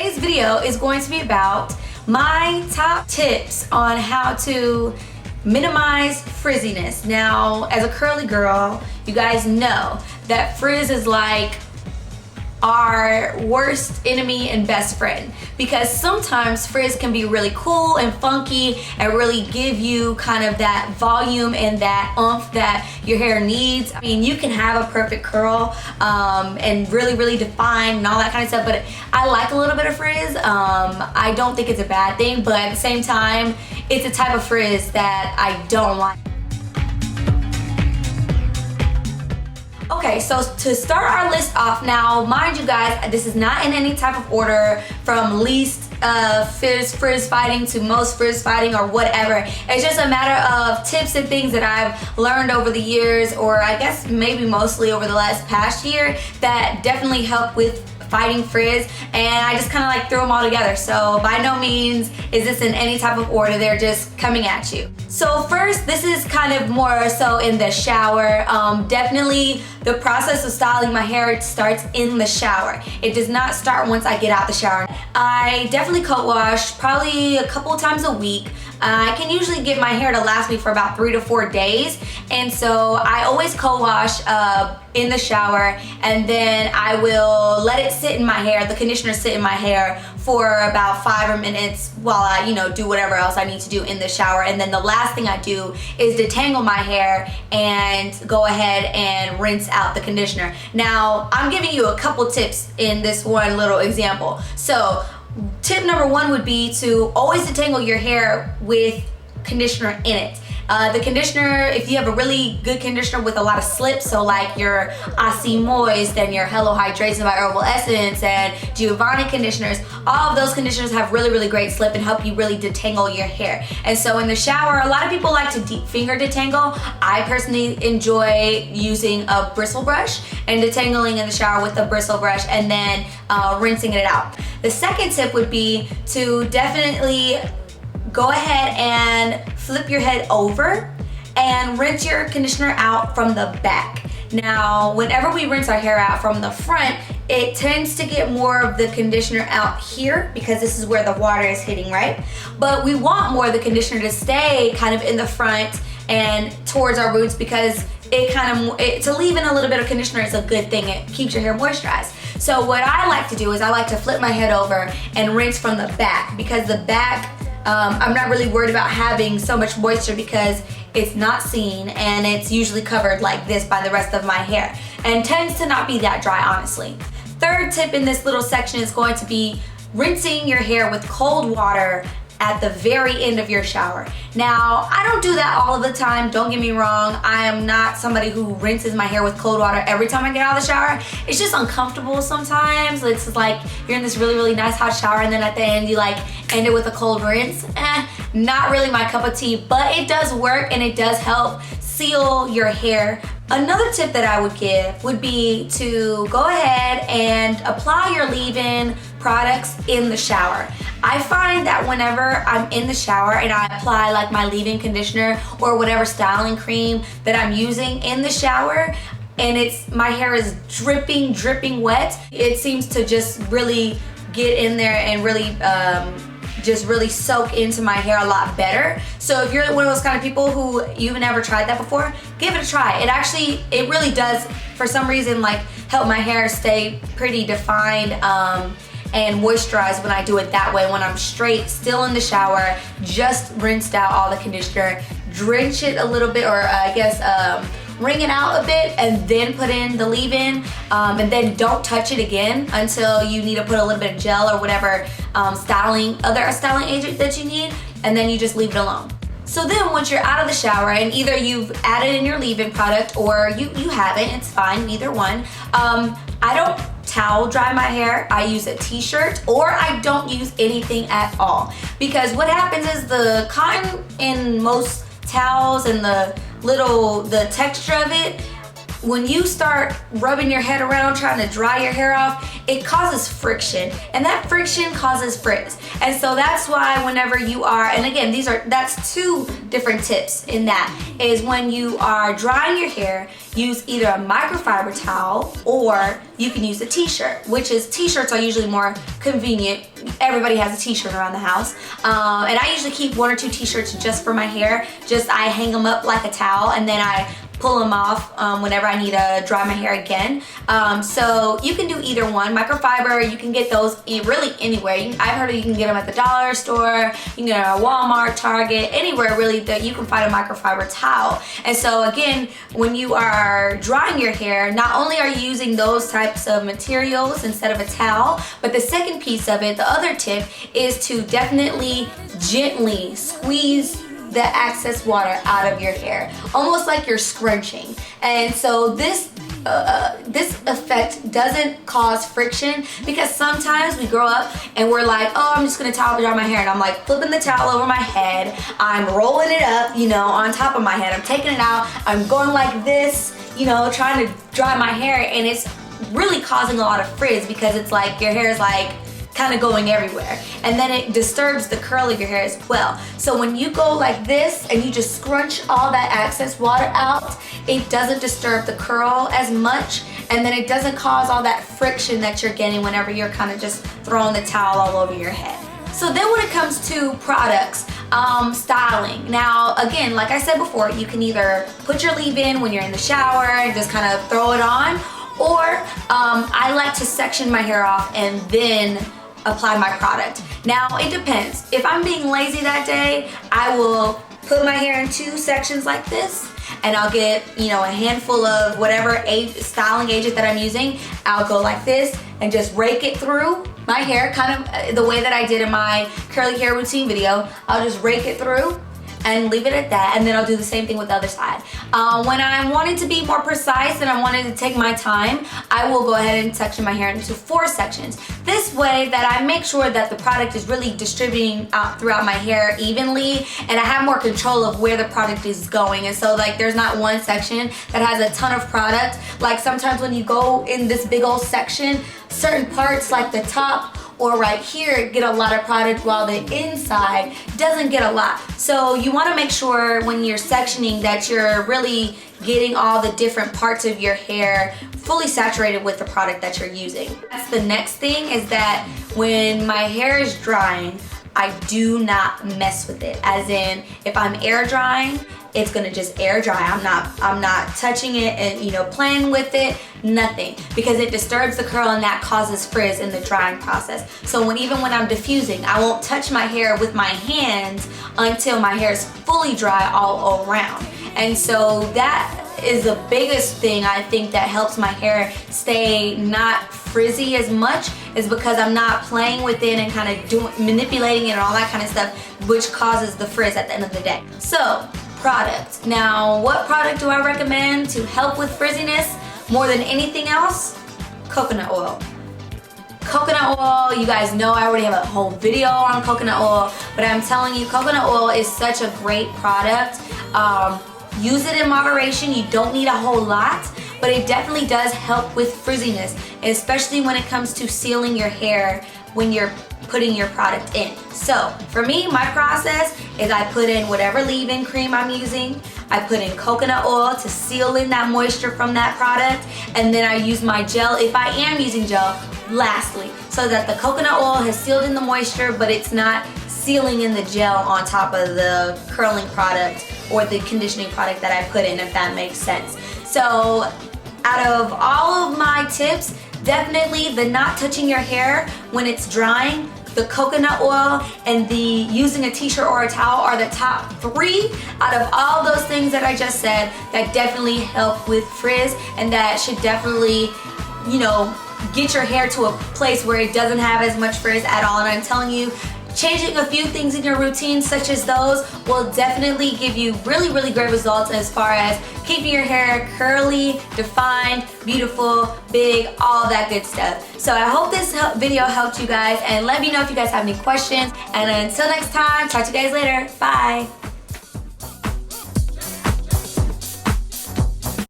Today's video is going to be about my top tips on how to minimize frizziness. Now, as a curly girl, you guys know that frizz is like our worst enemy and best friend, because sometimes frizz can be really cool and funky and really give you kind of that volume and that oomph that your hair needs. I mean, you can have a perfect curl and really define and all that kind of stuff, but I like a little bit of frizz. I don't think it's a bad thing, but at the same time, it's a type of frizz that I don't like. Okay, so to start our list off, now mind you guys, this is not in any type of order from least frizz fighting to most frizz fighting or whatever. It's just a matter of tips and things that I've learned over the years, or I guess maybe mostly over the past year, that definitely help with fighting frizz, and I just kind of like threw them all together. So by no means is this in any type of order, they're just coming at you. So first, this is kind of more so in the shower. Definitely the process of styling my hair starts in the shower. It does not start once I get out the shower. I definitely coat wash probably a couple times a week. I can usually get my hair to last me for about 3 to 4 days, and so I always co-wash in the shower, and then I will let it sit in my hair, the conditioner sit in my hair for about 5 minutes while I, do whatever else I need to do in the shower. And then the last thing I do is detangle my hair and go ahead and rinse out the conditioner. Now, I'm giving you a couple tips in this one little example. So tip number 1 would be to always detangle your hair with conditioner in it. The conditioner, if you have a really good conditioner with a lot of slip, so like your Aussie Moist and your Hello Hydration by Herbal Essence and Giovanni conditioners, all of those conditioners have really great slip and help you really detangle your hair. And so in the shower, a lot of people like to deep finger detangle. I personally enjoy using a bristle brush and detangling in the shower with a bristle brush and then rinsing it out. The second tip would be to definitely go ahead and flip your head over and rinse your conditioner out from the back. Now, whenever we rinse our hair out from the front, it tends to get more of the conditioner out here because this is where the water is hitting, right? But we want more of the conditioner to stay kind of in the front and towards our roots, because to leave in a little bit of conditioner is a good thing. It keeps your hair moisturized. So what I like to do is I like to flip my head over and rinse from the back, because the back, I'm not really worried about having so much moisture because it's not seen and it's usually covered like this by the rest of my hair and tends to not be that dry, honestly. Third tip in this little section is going to be rinsing your hair with cold water at the very end of your shower. Now, I don't do that all of the time, don't get me wrong. I am not somebody who rinses my hair with cold water every time I get out of the shower. It's just uncomfortable sometimes. It's just like you're in this really nice hot shower and then at the end you like end it with a cold rinse. Not really my cup of tea, but it does work and it does help seal your hair. Another tip that I would give would be to go ahead and apply your leave-in products in the shower. I find that whenever I'm in the shower and I apply like my leave-in conditioner or whatever styling cream that I'm using in the shower, and my hair is dripping wet, it seems to just really get in there and really just really soak into my hair a lot better. So if you're one of those kind of people who you've never tried that before, give it a try. It really does, for some reason, like help my hair stay pretty defined and moisturized when I do it that way. When I'm still in the shower, just rinsed out all the conditioner, drench it a little bit, or wring it out a bit, and then put in the leave-in, and then don't touch it again until you need to put a little bit of gel or whatever other styling agent that you need, and then you just leave it alone. So then once you're out of the shower and either you've added in your leave-in product or you haven't, it's fine, either one. I don't towel dry my hair. I use a t-shirt, or I don't use anything at all, because what happens is the cotton in most towels and the texture of it, when you start rubbing your head around trying to dry your hair off, it causes friction, and that friction causes frizz. And so that's why whenever you are, and again, that's two different tips in that, is when you are drying your hair, use either a microfiber towel or you can use a t-shirt, which is, t-shirts are usually more convenient. Everybody has a t-shirt around the house. And I usually keep 1 or 2 t-shirts just for my hair. I hang them up like a towel and then I pull them off whenever I need to dry my hair again. So you can do either one. Microfiber, you can get those really anywhere. I've heard you can get them at the dollar store, you can get them at Walmart, Target, anywhere really that you can find a microfiber towel. And so again, when you are drying your hair, not only are you using those types of materials instead of a towel, but the second piece of it, the other tip, is to definitely gently squeeze the excess water out of your hair, almost like you're scrunching. And so this effect doesn't cause friction, because sometimes we grow up and we're like, oh, I'm just gonna towel dry my hair, and I'm like flipping the towel over my head, I'm rolling it up, on top of my head, I'm taking it out, I'm going like this, trying to dry my hair, and it's really causing a lot of frizz because it's like your hair is like kind of going everywhere, and then it disturbs the curl of your hair as well. So when you go like this and you just scrunch all that excess water out, it doesn't disturb the curl as much, and then it doesn't cause all that friction that you're getting whenever you're kind of just throwing the towel all over your head. So then when it comes to products, styling. Now again, like I said before, you can either put your leave-in when you're in the shower and just kind of throw it on, or I like to section my hair off and then apply my product. Now it depends. If I'm being lazy that day, I will put my hair in 2 sections like this, and I'll get a handful of whatever styling agent that I'm using. I'll go like this and just rake it through my hair, kind of the way that I did in my curly hair routine video. I'll just rake it through and leave it at that, and then I'll do the same thing with the other side. When I wanted to be more precise and I wanted to take my time, I will go ahead and section my hair into 4 sections. This way that I make sure that the product is really distributing out throughout my hair evenly, and I have more control of where the product is going. And so like there's not one section that has a ton of product. Like sometimes when you go in this big old section, certain parts like the top or right here get a lot of product, while the inside doesn't get a lot. So you want to make sure when you're sectioning that you're really getting all the different parts of your hair fully saturated with the product that you're using. That's the next thing, is that when my hair is drying, I do not mess with it. As in, if I'm air drying, it's gonna just air dry. I'm not touching it and playing with it, nothing, because it disturbs the curl and that causes frizz in the drying process. So even when I'm diffusing, I won't touch my hair with my hands until my hair is fully dry all around. And so that is the biggest thing I think that helps my hair stay not frizzy as much, is because I'm not playing with it and kind of manipulating it and all that kind of stuff, which causes the frizz at the end of the day. So product. Now, what product do I recommend to help with frizziness more than anything else? Coconut oil. Coconut oil, you guys know I already have a whole video on coconut oil, but I'm telling you, coconut oil is such a great product. Use it in moderation. You don't need a whole lot, but it definitely does help with frizziness, especially when it comes to sealing your hair when you're putting your product in. So for me, my process is I put in whatever leave-in cream I'm using, I put in coconut oil to seal in that moisture from that product, and then I use my gel, if I am using gel, lastly, so that the coconut oil has sealed in the moisture, but it's not sealing in the gel on top of the curling product or the conditioning product that I put in, if that makes sense. So out of all of my tips, definitely the not touching your hair when it's drying, the coconut oil, and the using a t-shirt or a towel are the top 3 out of all those things that I just said that definitely help with frizz, and that should definitely, get your hair to a place where it doesn't have as much frizz at all. And I'm telling you, changing a few things in your routine such as those will definitely give you really, really great results as far as keeping your hair curly, defined, beautiful, big, all that good stuff. So I hope this video helped you guys, and let me know if you guys have any questions. And until next time, talk to you guys later. Bye.